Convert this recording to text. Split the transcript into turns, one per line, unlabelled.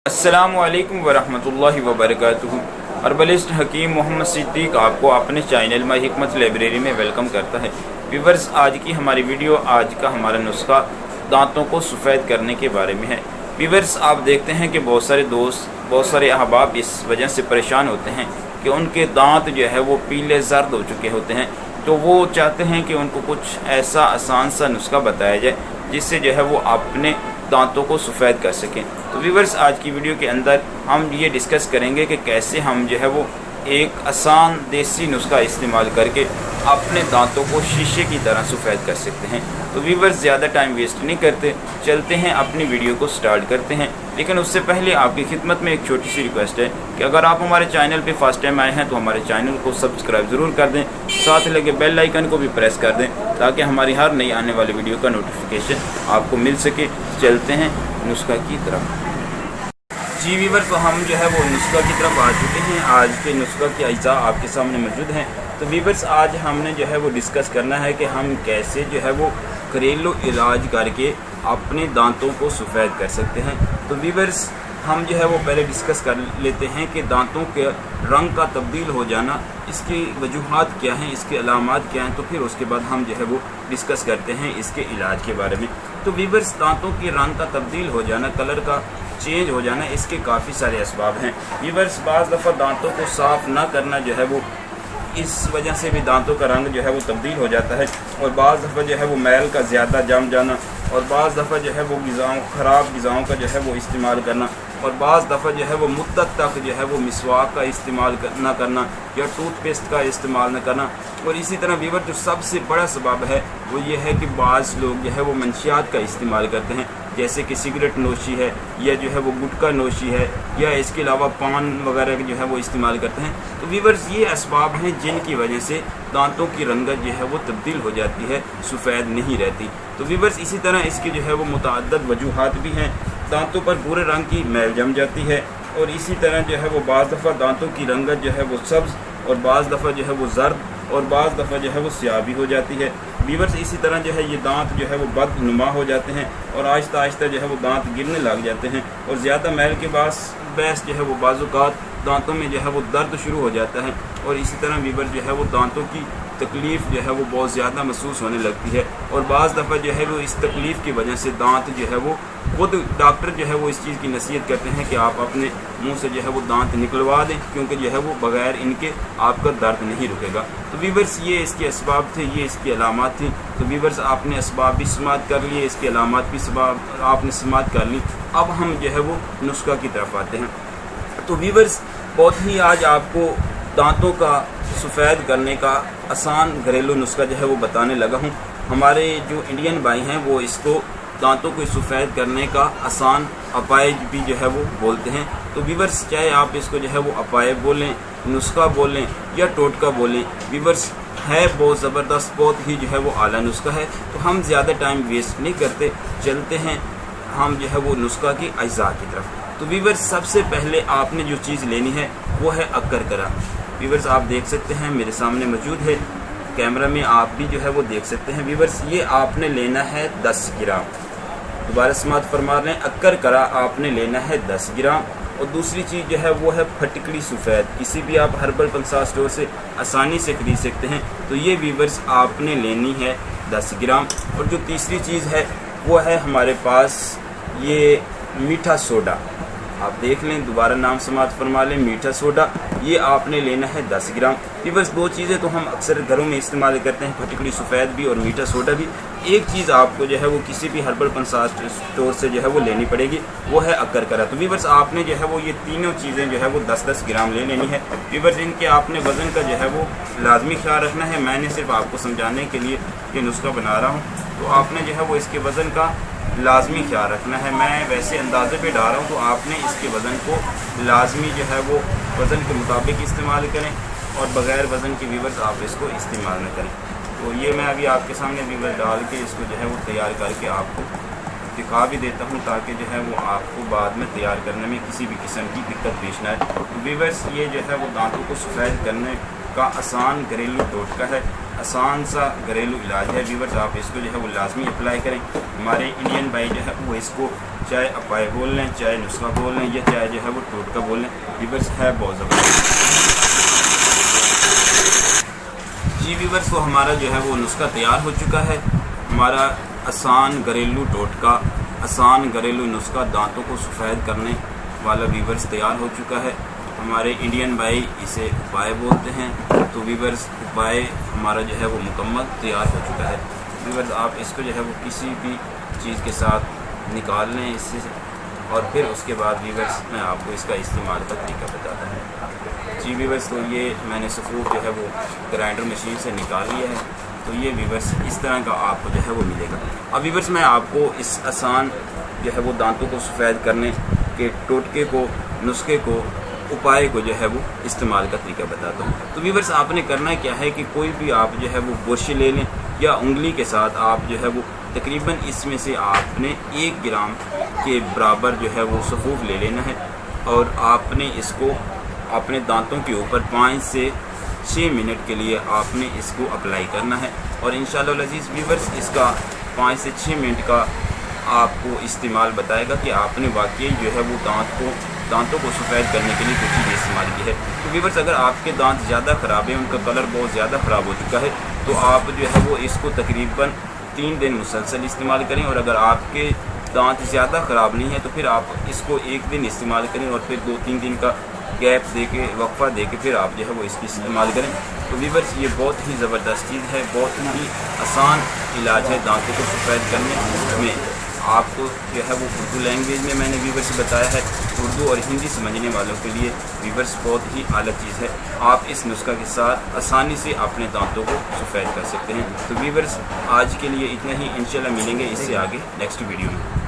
अस्सलामुअलैकुम वरहमतुल्लाहि वबरकातुहू। हर्बलिस्ट हकीम मोहम्मद सिद्दीक आपको अपने चैनल में हिकमत लाइब्रेरी में वेलकम करता है। व्यूअर्स, आज की हमारी वीडियो, आज का हमारा नुस्खा दांतों को सफ़ेद करने के बारे में है। व्यूअर्स, आप देखते हैं कि बहुत सारे दोस्त, बहुत सारे अहबाब इस वजह से परेशान होते हैं कि उनके दांत जो है वो पीले जर्द हो चुके होते हैं, तो वो चाहते हैं कि उनको कुछ ऐसा आसान सा नुस्खा बताया जाए जिससे जो है वो अपने दांतों को सफ़ेद कर सकें। तो व्यूअर्स, आज की वीडियो के अंदर हम ये डिस्कस करेंगे कि कैसे हम जो है वो एक आसान देसी नुस्खा इस्तेमाल करके अपने दांतों को शीशे की तरह सफ़ेद कर सकते हैं। तो व्यूअर्स, ज़्यादा टाइम वेस्ट नहीं करते, चलते हैं अपनी वीडियो को स्टार्ट करते हैं। लेकिन उससे पहले आपकी खिदमत में एक छोटी सी रिक्वेस्ट है कि अगर आप हमारे चैनल पे फर्स्ट टाइम आए हैं तो हमारे चैनल को सब्सक्राइब ज़रूर कर दें, साथ लगे बेल आइकन को भी प्रेस कर दें ताकि हमारी हर नई आने वाली वीडियो का नोटिफिकेशन आपको मिल सके। चलते हैं नुस्खा की तरफ। जी व्यूअर्स, तो हम जो है वो नुस्खा की तरफ आ चुके हैं। आज के नुस्खा के अज्जा आपके सामने मौजूद हैं। तो व्यूअर्स, आज हमने जो है वो डिस्कस करना है कि हम कैसे जो है वो घरेलू इलाज करके अपने दांतों को सफ़ेद कर सकते हैं। तो व्यूअर्स, हम जो है वो पहले डिस्कस कर लेते हैं कि दांतों के रंग का तब्दील हो जाना, इसकी वजूहात क्या हैं, इसके अलामात क्या हैं। तो फिर उसके बाद हम जो है वो डिस्कस करते हैं इसके इलाज के बारे में। तो व्यूअर्स, दांतों के रंग का तब्दील हो जाना, कलर का चेंज हो जाना, इसके काफ़ी सारे असबाब हैं। व्यूअर्स, बाज़ दफ़ा दांतों को साफ़ ना करना जो है वो, इस वजह से भी दांतों का रंग जो है वो तब्दील हो जाता है। और बाज़ दफ़ा जो है वो मैल का ज़्यादा जम जाना, और बाज़ दफ़ा जो है वो ख़राब ग़िज़ाओं का जो है वो इस्तेमाल करना, और बाज़ दफ़ा जो है वो मुद्दत तक जो है वो मिसवाक का इस्तेमाल न करना या टूथपेस्ट का इस्तेमाल न करना। और इसी तरह व्यूअर, जो सबसे बड़ा सबब है वो ये है कि बाज़ लोग जो है वो मंशियात का इस्तेमाल करते हैं, जैसे कि सिगरेट नोशी है या जो है वो गुटखा नोशी है, या इसके अलावा पान वगैरह जो है वो इस्तेमाल करते हैं। तो व्यूअर्स, ये असबाब हैं जिनकी वजह से दांतों की रंगत जो है वो तब्दील हो जाती है, सफ़ेद नहीं रहती। तो व्यूअर्स, इसी तरह इसकी जो है वो मुतअद्दिद वजूहात भी हैं। दांतों पर भूरे रंग की मैल जम जाती है, और इसी तरह जो है वो बाज़ दफ़ा दांतों की रंगत जो है वो सब्ज़, और बाज़ दफ़ा जो है वो जर्द, और बाज़ दफ़ा जो है वो स्याह भी हो जाती है। व्यूअर्स, इसी तरह जो है ये दांत जो है वो बदनुमा हो जाते हैं, और आहिस्ता आहिस्ता जो है वो दांत गिरने लग जाते हैं, और ज़्यादा मैल के बहस जो है वो बाज़ुकात दांतों में जो है वो दर्द शुरू हो जाता है। और इसी तरह व्यूअर्स, जो है वो दांतों की तकलीफ़ जो है वो बहुत ज़्यादा महसूस होने लगती है, और बाज़ दफ़ा जो है वो इस तकलीफ़ की वजह से दांत जो है वो खुद डॉक्टर जो है वो इस चीज़ की नसीहत करते हैं कि आप अपने मुंह से जो है वो दांत निकलवा दें, क्योंकि जो है वो बगैर इनके आपका दर्द नहीं रुकेगा। तो व्यूअर्स, ये इसके असबाब थे, ये इसकी अलामात थी। तो व्यूअर्स, आपने असबाब भी समात कर लिए, इसके अलामात भी आपने समात कर ली। अब हम जो है वो नुस्खा की तरफ आते हैं। तो व्यूअर्स, बहुत ही आज आपको दांतों का सफ़ेद करने का आसान घरेलू नुस्खा जो है वो बताने लगा हूँ। हमारे जो इंडियन भाई हैं वो इसको दांतों को सफ़ेद करने का आसान अपायज भी जो है वो बोलते हैं। तो व्यूअर्स, चाहे आप इसको जो है वो अपायज बोलें, नुस्खा बोलें या टोटका बोलें, व्यूअर्स है बहुत ज़बरदस्त, बहुत ही जो है वो आला नुस्खा है। तो हम ज़्यादा टाइम वेस्ट नहीं करते, चलते हैं हम जो है वो नुस्खा की अज्जा की तरफ। तो व्यूअर्स, सबसे पहले आपने जो चीज़ लेनी है वो है अक्कर। व्यूअर्स, आप देख सकते हैं मेरे सामने मौजूद है, कैमरा में आप भी जो है वो देख सकते हैं। व्यूअर्स, ये आपने लेना है 10 ग्राम। दोबारा समात फरमा लें, अक्कर आपने लेना है 10 ग्राम। और दूसरी चीज़ जो है वो है फटकड़ी सफ़ेद, किसी भी आप हर्बल पंसार स्टोर से आसानी से खरीद सकते हैं। तो ये व्यूअर्स आपने लेनी है 10 ग्राम। और जो तीसरी चीज़ है वो है हमारे पास ये मीठा सोडा। आप देख लें, दोबारा नाम समात फरमा लें, मीठा सोडा, ये आपने लेना है 10 ग्राम। ये बस दो चीज़ें तो हम अक्सर घरों में इस्तेमाल करते हैं, फटकड़ी सफ़ेद भी और मीठा सोडा भी। एक चीज़ आपको जो है वो किसी भी हर्बल पंसार स्टोर से जो है वो लेनी पड़ेगी, वो है अक्कर। तो व्यूअर्स, आपने जो है वो ये तीनों चीज़ें जो है वो 10-10 ग्राम ले लेनी है। व्यूअर्स, इनके आपने वज़न का जो है वो लाजमी ख्याल रखना है। मैंने सिर्फ आपको समझाने के लिए ये नुस्खा बना रहा हूँ, तो आपने जो है वो इसके वज़न का लाजमी ख्याल रखना है। मैं वैसे अंदाजे पे डाल रहा हूँ, तो आपने इसके वज़न को लाजमी जो है वो वज़न के मुताबिक इस्तेमाल करें, और बग़ैर वज़न के व्यूअर्स आप इसको इस्तेमाल न करें। तो ये मैं अभी आपके सामने व्यूअर्स डाल के इसको जो है वो तैयार करके आपको दिखा भी देता हूँ, ताकि जो है वो आपको बाद में तैयार करने में किसी भी किस्म की दिक्कत पेश ना आए। तो व्यूअर्स, ये जो है वो दांतों को सफ़ेद करने का आसान घरेलू टोटका है। आसान सा घरेलू इलाज है वीवर्स, आप इसको जो है वो लाजमी अप्लाई करें। हमारे इंडियन भाई जो है वो इसको चाहे अपाए बोल लें, चाहे नुस्खा बोल लें, या चाहे जो है वो टोटका बोल लें, वीवर्स है बहुत ज़बरदस्त। जी वीवर्स, तो हमारा जो है वो नुस्खा तैयार हो चुका है। हमारा आसान घरेलू टोटका, आसान घरेलू नुस्खा दांतों को सफ़ेद करने वाला वीवर्स तैयार हो चुका है। हमारे इंडियन भाई इसे उपाय बोलते हैं, तो वीवर्स उपाय हमारा जो है वो मुकम्मल तैयार हो चुका है। वीवर्स, आप इसको जो है वो किसी भी चीज़ के साथ निकाल लें इससे, और फिर उसके बाद वीवर्स मैं आपको इसका इस्तेमाल का तरीका बताता हूँ। जी वीवर्स, तो ये मैंने सफ़ूफ जो है वो ग्राइंडर मशीन से निकाल लिया है, तो ये वीवर्स इस तरह का आपको जो है वो मिलेगा। अब वीवर्स मैं आपको इस आसान जो है वो दांतों को सफ़ेद करने के टोटके को, नुस्खे को, उपाय को जो है वो इस्तेमाल का तरीका बताता हूँ। तो वीवर्स, आपने करना क्या है कि कोई भी आप जो है वो बुरश ले लें, या उंगली के साथ आप जो है वो तकरीबन इसमें से आपने 1 ग्राम के बराबर जो है वो सफ़ूफ ले लेना है, और आपने इसको अपने दांतों के ऊपर 5 से 6 मिनट के लिए आपने इसको अप्लाई करना है। और इंशाअल्लाह अज़ीज़ वीवर्स, इसका 5 से 6 मिनट का आपको इस्तेमाल बताएगा कि आपने वाकई जो है वो दांतों को सफ़ेद करने के लिए कुछ चीज़ इस्तेमाल की है। तो वीवर्स, अगर आपके दांत ज़्यादा ख़राब हैं, उनका कलर बहुत ज़्यादा ख़राब हो चुका है, तो आप जो है वो इसको तकरीबन 3 दिन मुसलसल इस्तेमाल करें। और अगर आपके दांत ज़्यादा ख़राब नहीं है तो फिर आप इसको 1 दिन इस्तेमाल करें, और फिर 2-3 दिन का गैप दे के, वक्फ़ा दे के, फिर आप जो है वो इसकी इस्तेमाल करें। तो वीवर्स, ये बहुत ही ज़बरदस्त चीज़ है, बहुत ही आसान इलाज है दांतों को सफ़ेद करने में। आपको जो है वो उर्दू लैंग्वेज में मैंने वीवर्स बताया है, उर्दू और हिंदी समझने वालों के लिए वीवर्स बहुत ही आला चीज़ है। आप इस नुस्खा के साथ आसानी से अपने दांतों को सफ़ेद कर सकते हैं। तो वीवर्स, आज के लिए इतना ही, इंशाल्लाह मिलेंगे इससे आगे नेक्स्ट वीडियो में।